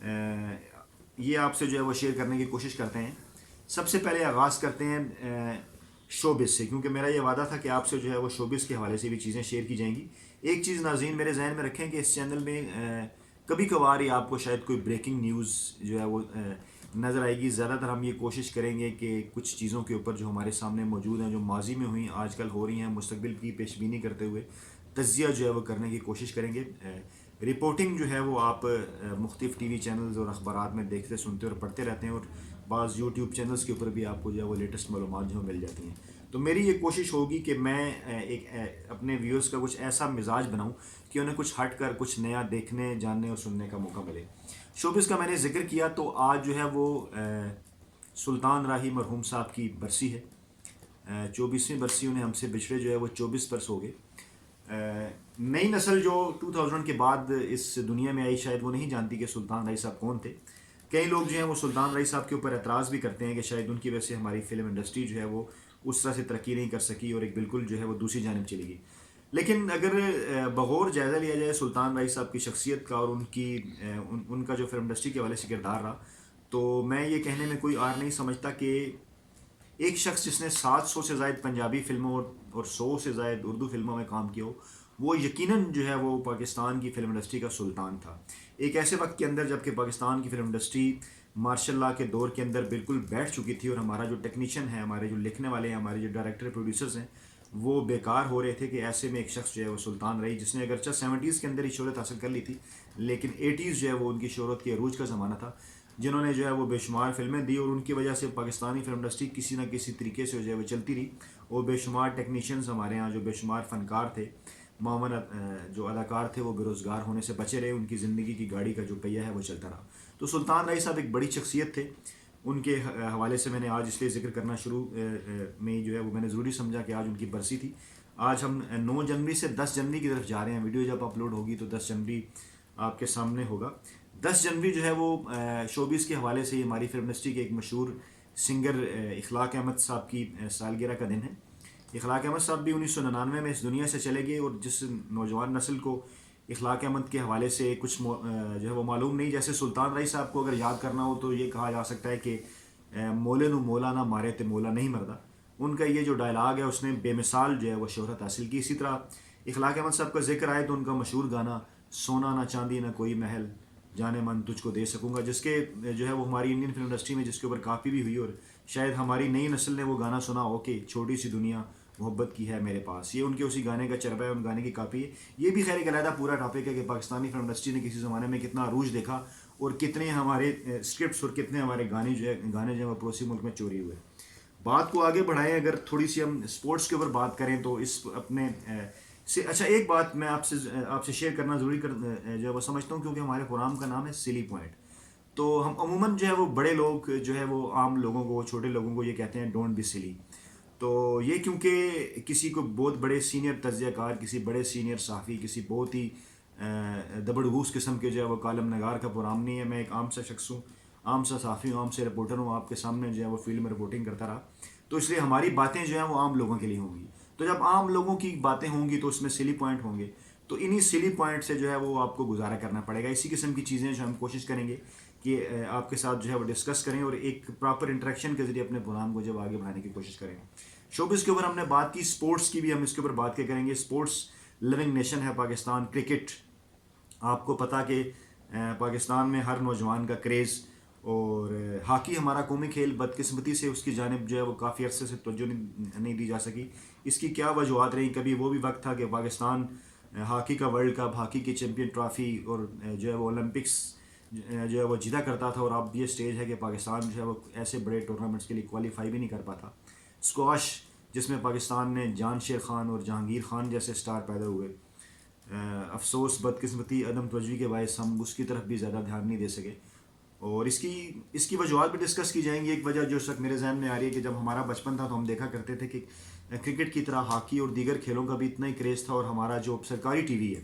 یہ آپ سے جو ہے وہ شیئر کرنے کی کوشش کرتے ہیں۔ سب سے پہلے آغاز کرتے ہیں شوبز سے، کیونکہ میرا یہ وعدہ تھا کہ آپ سے جو ہے وہ شوبز کے حوالے سے بھی چیزیں شیئر کی جائیں گی۔ ایک چیز ناظرین میرے ذہن میں رکھیں کہ اس چینل میں کبھی کبھار ہی آپ کو شاید کوئی بریکنگ نیوز جو ہے وہ نظر آئے گی۔ زیادہ تر ہم یہ کوشش کریں گے کہ کچھ چیزوں کے اوپر جو ہمارے سامنے موجود ہیں، جو ماضی میں ہوئیں، آج کل ہو رہی ہیں، مستقبل کی پیش بینی کرتے ہوئے تجزیہ جو ہے وہ کرنے کی کوشش کریں گے۔ رپورٹنگ جو ہے وہ آپ مختلف ٹی وی چینلز اور اخبارات میں دیکھتے سنتے اور پڑھتے رہتے ہیں، اور بعض یوٹیوب چینلز کے اوپر بھی آپ کو جو ہے وہ لیٹسٹ معلومات جو مل جاتی ہیں۔ تو میری یہ کوشش ہوگی کہ میں ایک اپنے ویورز کا کچھ ایسا مزاج بناؤں کہ انہیں کچھ ہٹ کر کچھ نیا دیکھنے، جاننے اور سننے کا موقع ملے۔ شوبز کا میں نے ذکر کیا تو آج جو ہے وہ سلطان راہی مرحوم صاحب کی برسی ہے۔ 24ویں برسی انہیں ہم سے بچھڑے جو ہے وہ 24 برس ہو گئے۔ نئی نسل جو 2000 کے بعد اس دنیا میں آئی شاید وہ نہیں جانتی کہ سلطان راہی صاحب کون تھے۔ کئی لوگ جو ہیں وہ سلطان راہی صاحب کے اوپر اعتراض بھی کرتے ہیں کہ شاید ان کی وجہ سے ہماری فلم انڈسٹری جو ہے وہ اس طرح سے ترقی نہیں کر سکی اور ایک بالکل جو ہے وہ دوسری جانب چلی گئی۔ لیکن اگر بغور جائزہ لیا جائے سلطان راہی صاحب کی شخصیت کا اور ان کا جو فلم انڈسٹری کے حوالے سے کردار رہا، تو میں یہ کہنے میں کوئی عار نہیں سمجھتا کہ ایک شخص جس نے 700 سے زائد پنجابی فلموں اور 100 سے زائد اردو فلموں میں کام کیا ہو، وہ یقیناً جو ہے وہ پاکستان کی فلم انڈسٹری کا سلطان تھا۔ ایک ایسے وقت کے اندر جب کہ پاکستان کی فلم انڈسٹری مارشاء اللہ کے دور کے اندر بالکل بیٹھ چکی تھی، اور ہمارا جو ٹیکنیشین ہے، ہمارے جو لکھنے والے ہیں، ہمارے جو ڈائریکٹر پروڈیوسرز ہیں، وہ بیکار ہو رہے تھے، کہ ایسے میں ایک شخص جو ہے وہ سلطان رہی، جس نے اگرچہ 70s کے اندر ہی شہرت حاصل کر لی تھی، لیکن 80s جو ہے وہ ان کی شہرت کے عروج کا زمانہ تھا، جنہوں نے جو ہے وہ بے شمار فلمیں دی، اور ان کی وجہ سے پاکستانی فلم انڈسٹری کسی نہ کسی طریقے سے جو ہے وہ چلتی رہی، اور بے شمار ٹیکنیشینز ہمارے ہاں جو بے شمار فنکار تھے، معاون جو اداکار تھے، وہ بے روزگار ہونے سے بچے رہے، ان کی زندگی کی گاڑی کا جو پہیہ ہے وہ چلتا رہا۔ تو سلطان راہی صاحب ایک بڑی شخصیت تھے، ان کے حوالے سے میں نے آج اس لیے ذکر کرنا شروع میں جو ہے وہ میں نے ضروری سمجھا کہ آج ان کی برسی تھی۔ آج ہم 9 جنوری سے 10 جنوری کی طرف جا رہے ہیں۔ ویڈیو جب اپلوڈ ہوگی تو 10 جنوری آپ کے سامنے ہوگا۔ 10 جنوری جو ہے وہ شوبز کے حوالے سے ہماری فلم انڈسٹری کے ایک مشہور سنگر اخلاق احمد صاحب کی سالگرہ کا دن ہے۔ اخلاق احمد صاحب بھی 1999 میں اس دنیا سے چلے گئے، اور جس نوجوان نسل کو اخلاق احمد کے حوالے سے کچھ جو ہے وہ معلوم نہیں، جیسے سلطان راہی صاحب کو اگر یاد کرنا ہو تو یہ کہا جا سکتا ہے کہ مولے نو مولا نہ مارے تے مولا نہیں مردہ۔ ان کا یہ جو ڈائلاگ ہے اس نے بے مثال جو ہے وہ شہرت حاصل کی۔ اسی طرح اخلاق احمد صاحب کا ذکر آئے تو ان کا مشہور گانا سونا نہ چاندی نہ کوئی محل جانے من تجھ کو دے سکوں گا، جس کے جو ہے وہ ہماری انڈین فلم انڈسٹری میں جس کے اوپر کافی بھی ہوئی، اور شاید ہماری نئی نسل نے وہ گانا سنا ہو کہ چھوٹی سی دنیا محبت کی ہے میرے پاس، یہ ان کے اسی گانے کا چربہ ہے، ان گانے کی کاپی ہے۔ یہ بھی خیر ایک علیحدہ پورا ٹاپک ہے کہ پاکستانی فلم انڈسٹری نے کسی زمانے میں کتنا عروج دیکھا، اور کتنے ہمارے اسکرپٹس اور کتنے ہمارے گانے جو ہے وہ پڑوسی ملک میں چوری ہوئے۔ بات کو آگے بڑھائیں، اگر تھوڑی سی ہم اسپورٹس کے اوپر بات کریں تو اس اپنے سے اچھا ایک بات میں آپ سے شیئر کرنا ضروری جو ہے وہ سمجھتا ہوں، کیونکہ ہمارے پروگرام کا نام ہے سلی پوائنٹ۔ تو ہم عموماً جو ہے وہ بڑے لوگ جو ہے وہ عام لوگوں کو، چھوٹے لوگوں کو یہ کہتے ہیں ڈونٹ بی سلی۔ تو یہ کیونکہ کسی کو بہت بڑے سینئر تجزیہ کار، کسی بڑے سینئر صحافی، کسی بہت ہی دبڑگوس قسم کے جو ہے وہ کالم نگار کا پروگرام نہیں ہے۔ میں ایک عام سا شخص ہوں، عام سا صحافی ہوں، عام سے رپورٹر ہوں، آپ کے سامنے جو ہے وہ فیلڈ میں رپورٹنگ کرتا رہا، تو اس لیے ہماری باتیں جو ہیں وہ عام لوگوں کے لیے ہوں گی۔ تو جب عام لوگوں کی باتیں ہوں گی تو اس میں سلی پوائنٹ ہوں گے، تو انہی سلی پوائنٹ سے جو ہے وہ آپ کو گزارا کرنا پڑے گا۔ اسی قسم کی چیزیں جو ہم کوشش کریں گے کہ آپ کے ساتھ جو ہے وہ ڈسکس کریں، اور ایک پراپر انٹریکشن کے ذریعے اپنے پروگرام کو جب آگے بڑھانے کی کوشش کریں۔ شوبز کے اوپر ہم نے بات کی، سپورٹس کی بھی ہم اس کے اوپر بات کیا کریں گے۔ سپورٹس لیونگ نیشن ہے پاکستان۔ کرکٹ آپ کو پتا کہ پاکستان میں ہر نوجوان کا کریز، اور ہاکی ہمارا قومی کھیل بدقسمتی سے اس کی جانب جو ہے وہ کافی عرصے سے توجہ نہیں دی جا سکی۔ اس کی کیا وجوہات رہیں؟ کبھی وہ بھی وقت تھا کہ پاکستان ہاکی کا ورلڈ کپ، ہاکی کی چیمپئن ٹرافی اور جو ہے وہ اولمپکس جو ہے وہ جیتا کرتا تھا، اور اب یہ سٹیج ہے کہ پاکستان جو ہے وہ ایسے بڑے ٹورنامنٹس کے لیے کوالیفائی بھی نہیں کر پاتا۔ اسکواش جس میں پاکستان نے جان شیر خان اور جہانگیر خان جیسے سٹار پیدا ہوئے، افسوس بدقسمتی عدم توجہی کے باعث ہم اس کی طرف بھی زیادہ دھیان نہیں دے سکے، اور اس کی وجوہات بھی ڈسکس کی جائیں گی۔ ایک وجہ جو اس وقت میرے ذہن میں آ رہی ہے کہ جب ہمارا بچپن تھا تو ہم دیکھا کرتے تھے کہ کرکٹ کی طرح ہاکی اور دیگر کھیلوں کا بھی اتنا ہی کریز تھا، اور ہمارا جو سرکاری ٹی وی ہے،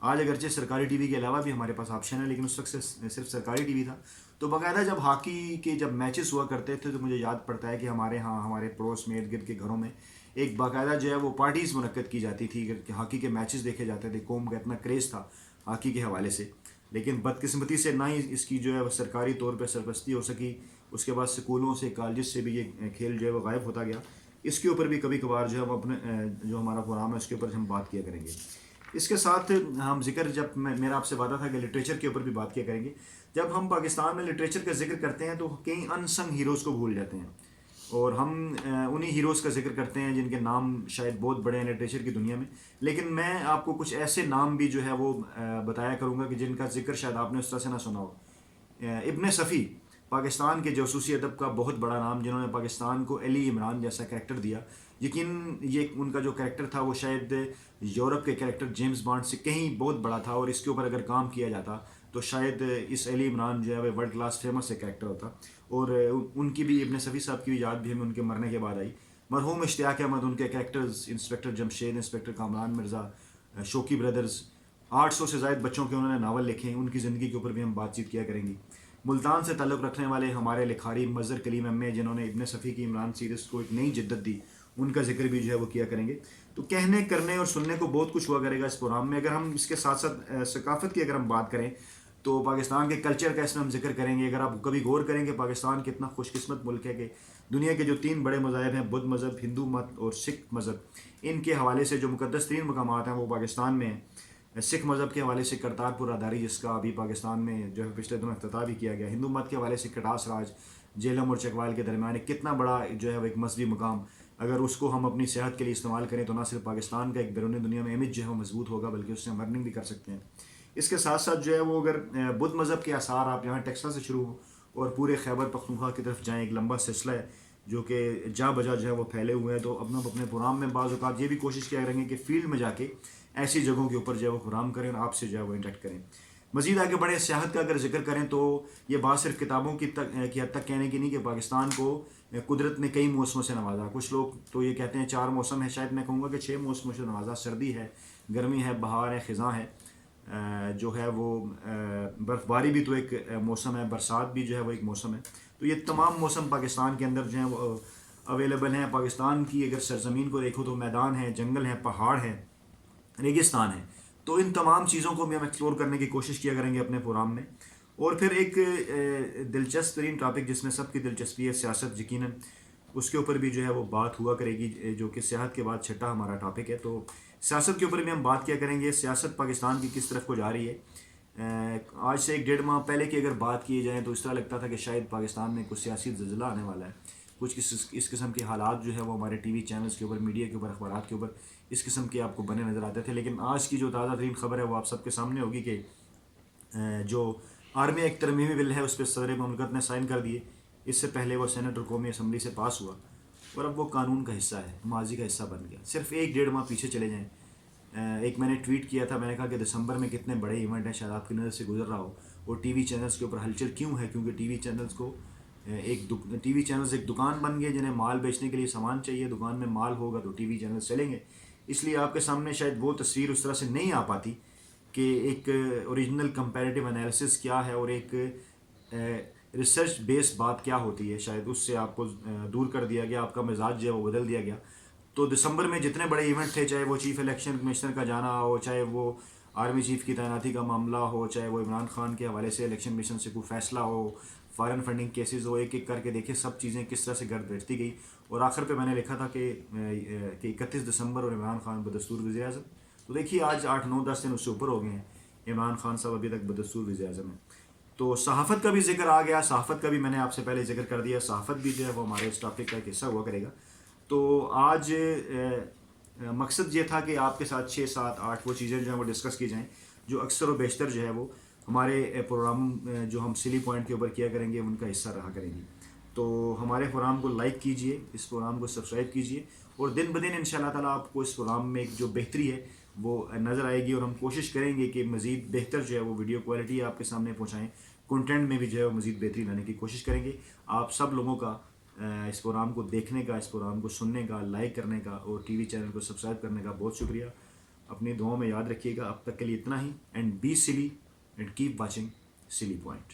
آج اگرچہ سرکاری ٹی وی کے علاوہ بھی ہمارے پاس آپشن ہے، لیکن اس وقت صرف سرکاری ٹی وی تھا، تو باقاعدہ جب ہاکی کے جب میچز ہوا کرتے تھے تو مجھے یاد پڑتا ہے کہ ہمارے ہاں ہمارے پڑوس میں ارد گرد کے گھروں میں ایک باقاعدہ جو ہے وہ پارٹیز منعقد کی جاتی تھی کہ ہاکی کے میچز دیکھے جاتے تھے۔ قوم کا اتنا کریز تھا ہاکی کے حوالے سے۔ لیکن بدقسمتی سے نہ ہی اس کی جو ہے وہ سرکاری طور پہ سرپرستی ہو سکی. اس کے بعد سکولوں سے کالجز سے بھی یہ کھیل جو ہے وہ غائب ہوتا گیا. اس کے اوپر بھی کبھی کبھار جو ہے ہم اپنے جو ہمارا پروگرام ہے اس کے اوپر ہم بات کیا کریں گے. اس کے ساتھ ہم ذکر, جب میرا آپ سے وعدہ تھا کہ لٹریچر کے اوپر بھی بات کیا کریں گے. جب ہم پاکستان میں لٹریچر کا ذکر کرتے ہیں تو کئی ان سنگ ہیروز کو بھول جاتے ہیں, اور ہم انہی ہیروز کا ذکر کرتے ہیں جن کے نام شاید بہت بڑے ہیں لٹریچر کی دنیا میں. لیکن میں آپ کو کچھ ایسے نام بھی جو ہے وہ بتایا کروں گا کہ جن کا ذکر شاید آپ نے اس طرح سے نہ سنا ہو. ابن صفی پاکستان کے جاسوسی ادب کا بہت بڑا نام, جنہوں نے پاکستان کو علی عمران جیسا کریکٹر دیا. یقین یہ ان کا جو کریکٹر تھا وہ شاید یورپ کے کریکٹر جیمز بانڈ سے کہیں بہت بڑا تھا, اور اس کے اوپر اگر کام کیا جاتا تو شاید اس علی عمران جو ہے وہ ورلڈ کلاس فیمس ایک کریکٹر ہوتا. اور ان کی بھی, ابن صفی صاحب کی بھی یاد بھی ہمیں ان کے مرنے کے بعد آئی. مرحوم اشتیاق احمد, ان کے characters inspector Jamshed, inspector Kamran Mirza, Shoki brothers, 800 سے زائد بچوں کے انہوں نے ناول لکھے ہیں. ان کی زندگی کے اوپر بھی ہم بات چیت کیا کریں گے. ملتان سے تعلق رکھنے والے ہمارے لکھاری مظہر کلیم ایم, جنہوں نے ابن صفی کی عمران سیریز کو ایک نئی جدت دی, ان کا ذکر بھی جو ہے وہ کیا کریں گے. تو کہنے کرنے اور سننے کو بہت کچھ ہوا کرے گا اس پروگرام میں. اگر ہم اس کے ساتھ ساتھ ثقافت کی اگر ہم بات کریں تو پاکستان کے کلچر کا اس میں ہم ذکر کریں گے. اگر آپ کبھی غور کریں کہ پاکستان کتنا خوش قسمت ملک ہے کہ دنیا کے جو 3 بڑے مذاہب ہیں, بدھ مذہب, ہندو مت اور سکھ مذہب, ان کے حوالے سے جو مقدس ترین مقامات ہیں وہ پاکستان میں ہیں. سکھ مذہب کے حوالے سے کرتارپور اداری, جس کا ابھی پاکستان میں جو ہے پچھلے دنوں افتتاح بھی کیا گیا. ہندو مت کے حوالے سے کٹاس راج جیلم اور چکوال کے درمیان ایک کتنا بڑا جو ہے وہ ایک مذہبی مقام, اگر اس کو ہم اپنی صحت کے لیے استعمال کریں تو نہ صرف پاکستان کا ایک بیرون دنیا میں امیج جو ہے وہ مضبوط ہوگا, بلکہ اس سے ہم ارننگ بھی کر سکتے ہیں. اس کے ساتھ ساتھ جو ہے وہ اگر بدھ مذہب کے آثار آپ یہاں ٹیکسلا سے شروع ہوں اور پورے خیبر پختونخوا کی طرف جائیں, ایک لمبا سلسلہ ہے جو کہ جا بجا جو ہے وہ پھیلے ہوئے ہیں. تو اپنے پروگرام میں بعض اوقات یہ بھی کوشش کیا کریں گے کہ فیلڈ میں جا کے ایسی جگہوں کے اوپر جو ہے وہ پروگرام کریں اور آپ سے جو ہے وہ انٹریکٹ کریں. مزید آگے بڑھیں, سیاحت کا اگر ذکر کریں تو یہ بات صرف کتابوں کی حد تک کہنے کی نہیں کہ پاکستان کو قدرت نے کئی موسموں سے نوازا. کچھ لوگ تو یہ کہتے ہیں 4 موسم ہے, شاید میں کہوں گا کہ 6 موسموں سے نوازا. سردی ہے, گرمی ہے, بہار ہے, خزاں ہے, جو ہے وہ برف باری بھی تو ایک موسم ہے, برسات بھی جو ہے وہ ایک موسم ہے. تو یہ تمام موسم پاکستان کے اندر جو ہیں وہ اویلیبل ہیں. پاکستان کی اگر سرزمین کو دیکھو تو میدان ہے, جنگل ہے, پہاڑ ہے, ریگستان ہے. تو ان تمام چیزوں کو بھی ہم ایکسپلور کرنے کی کوشش کیا کریں گے اپنے پروگرام میں. اور پھر ایک دلچسپ ترین ٹاپک جس میں سب کی دلچسپی ہے, سیاست, یقیناً اس کے اوپر بھی جو ہے وہ بات ہوا کرے گی, جو کہ صحت کے بعد چھٹا ہمارا ٹاپک ہے. تو سیاست کے اوپر بھی ہم بات کیا کریں گے. سیاست پاکستان کی کس طرف کو جا رہی ہے. آج سے 1.5 ماہ پہلے کی اگر بات کی جائے تو اس طرح لگتا تھا کہ شاید پاکستان میں کچھ سیاسی زلزلہ آنے والا ہے. کچھ اس قسم کے حالات جو ہے وہ ہمارے ٹی وی چینلز کے اوپر, میڈیا کے اوپر, اخبارات کے اوپر اس قسم کے آپ کو بنے نظر آتے تھے. لیکن آج کی جو تازہ ترین خبر ہے وہ آپ سب کے سامنے ہوگی کہ جو آرمی ایک ترمیمی بل ہے اس پہ صدر مملکت نے سائن کر دیے. اس سے پہلے وہ سینٹ اور قومی اسمبلی سے پاس ہوا اور اب وہ قانون کا حصہ ہے, ماضی کا حصہ بن گیا. صرف 1.5 ماہ پیچھے چلے جائیں. ایک میں نے ٹویٹ کیا تھا, میں نے کہا کہ دسمبر میں کتنے بڑے ایونٹ ہیں شاید آپ کی نظر سے گزر رہا ہو, اور ٹی وی چینلز کے اوپر ہلچل کیوں ہے, کیونکہ ٹی وی چینلز ایک دکان بن گئے جنہیں مال بیچنے کے لیے سامان چاہیے. دکان میں مال ہوگا تو ٹی وی چینل چلیں گے. اس لیے آپ کے سامنے شاید وہ تصویر اس طرح سے نہیں آ پاتی کہ ایک اوریجنل کمپیریٹیو انالیسس کیا ہے اور ایک ریسرچ بیس بات کیا ہوتی ہے. شاید اس سے آپ کو دور کر دیا گیا, آپ کا مزاج جو ہے وہ بدل دیا گیا. تو دسمبر میں جتنے بڑے ایونٹ تھے, چاہے وہ چیف الیکشن کمشنر کا جانا ہو, چاہے وہ آرمی چیف کی تعیناتی کا معاملہ ہو, چاہے وہ عمران خان کے حوالے سے الیکشن کمیشن سے کوئی فیصلہ ہو, فارن فنڈنگ کیسز ہو, ایک ایک کر کے دیکھے سب چیزیں کس طرح سے گرد بیٹھتی گئی. اور آخر پہ میں نے لکھا تھا کہ 31 دسمبر اور عمران خان بدستور وزیر اعظم. تو دیکھیے آج 8, 9, 10 دن اس سے اوپر ہو گئے ہیں, عمران خان صاحب ابھی تک بدستور وزیر اعظم ہیں. تو صحافت کا بھی ذکر آ گیا. صحافت کا بھی میں نے آپ سے پہلے ذکر کر دیا. صحافت بھی جو ہے وہ ہمارے اس ٹاپک کا ایک حصہ ہوا کرے گا. تو آج مقصد یہ تھا کہ آپ کے ساتھ 6, 7, 8 وہ چیزیں جو ہیں وہ ڈسکس کی جائیں جو اکثر و بیشتر جو ہے وہ ہمارے پروگرام جو ہم سلی پوائنٹ کے اوپر کیا کریں گے ان کا حصہ رہا کریں گی. تو ہمارے پروگرام کو لائک کیجئے, اس پروگرام کو سبسکرائب کیجئے, اور دن بدن ان شاء اللہ تعالیٰ آپ کو اس پروگرام میں ایک جو بہتری ہے وہ نظر آئے گی. اور ہم کوشش کریں گے کہ مزید بہتر جو ہے وہ ویڈیو کوالٹی آپ کے سامنے پہنچائیں. کنٹینٹ میں بھی جو ہے وہ مزید بہتری لانے کی کوشش کریں گے. آپ سب لوگوں کا اس پروگرام کو دیکھنے کا, اس پروگرام کو سننے کا, لائک کرنے کا اور ٹی وی چینل کو سبسکرائب کرنے کا بہت شکریہ. اپنی دعاؤں میں یاد رکھیے گا. اب تک کے لیے اتنا ہی. اینڈ بی سلی اینڈ کیپ واچنگ سلی پوائنٹ.